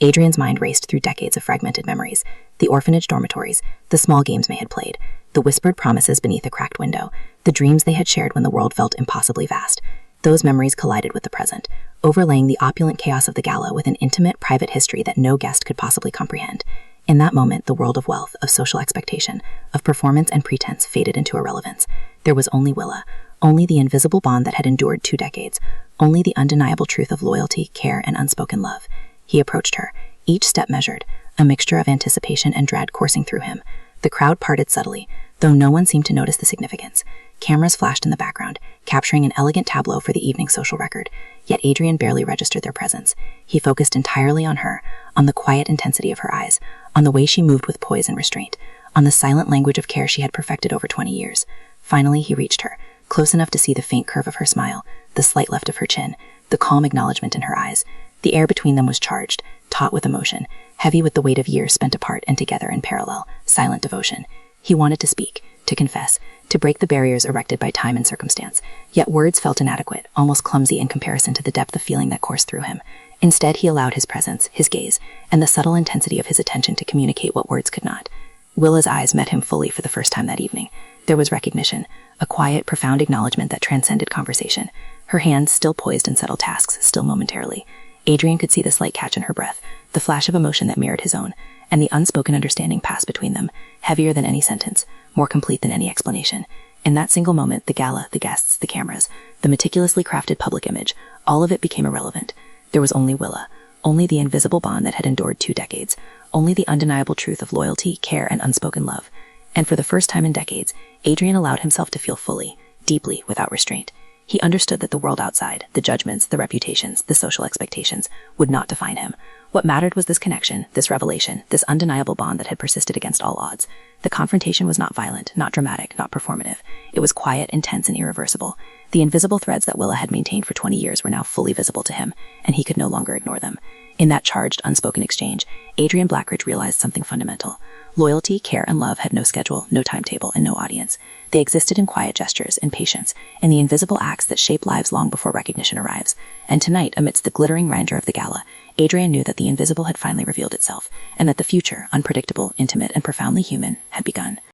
Adrian's mind raced through decades of fragmented memories, the orphanage dormitories, the small games they had played, the whispered promises beneath a cracked window, the dreams they had shared when the world felt impossibly vast. Those memories collided with the present, overlaying the opulent chaos of the gala with an intimate, private history that no guest could possibly comprehend. In that moment, the world of wealth, of social expectation, of performance and pretense faded into irrelevance. There was only Willa, only the invisible bond that had endured 2 decades, only the undeniable truth of loyalty, care, and unspoken love. He approached her, each step measured, a mixture of anticipation and dread coursing through him. The crowd parted subtly, though no one seemed to notice the significance. Cameras flashed in the background, capturing an elegant tableau for the evening's social record, yet Adrian barely registered their presence. He focused entirely on her, on the quiet intensity of her eyes, on the way she moved with poise and restraint, on the silent language of care she had perfected over 20 years. Finally, he reached her, close enough to see the faint curve of her smile, the slight lift of her chin, the calm acknowledgement in her eyes. The air between them was charged, taut with emotion, heavy with the weight of years spent apart and together in parallel, silent devotion. He wanted to speak, to confess, to break the barriers erected by time and circumstance, yet words felt inadequate, almost clumsy in comparison to the depth of feeling that coursed through him. Instead, he allowed his presence, his gaze, and the subtle intensity of his attention to communicate what words could not. Willa's eyes met him fully for the first time that evening. There was recognition, a quiet, profound acknowledgement that transcended conversation. Her hands still poised in subtle tasks, still momentarily. Adrian could see the slight catch in her breath, the flash of emotion that mirrored his own, and the unspoken understanding passed between them, heavier than any sentence, more complete than any explanation. In that single moment, the gala, the guests, the cameras, the meticulously crafted public image, all of it became irrelevant. There was only Willa, only the invisible bond that had endured 2 decades, only the undeniable truth of loyalty, care, and unspoken love. And for the first time in decades, Adrian allowed himself to feel fully, deeply, without restraint. He understood that the world outside, the judgments, the reputations, the social expectations, would not define him. What mattered was this connection, this revelation, this undeniable bond that had persisted against all odds. The confrontation was not violent, not dramatic, not performative. It was quiet, intense, and irreversible. The invisible threads that Willa had maintained for 20 years were now fully visible to him, and he could no longer ignore them. In that charged, unspoken exchange, Adrian Blackridge realized something fundamental. Loyalty, care, and love had no schedule, no timetable, and no audience. They existed in quiet gestures and patience, in the invisible acts that shape lives long before recognition arrives. And tonight, amidst the glittering grandeur of the gala, Adrian knew that the invisible had finally revealed itself, and that the future, unpredictable, intimate, and profoundly human, had begun.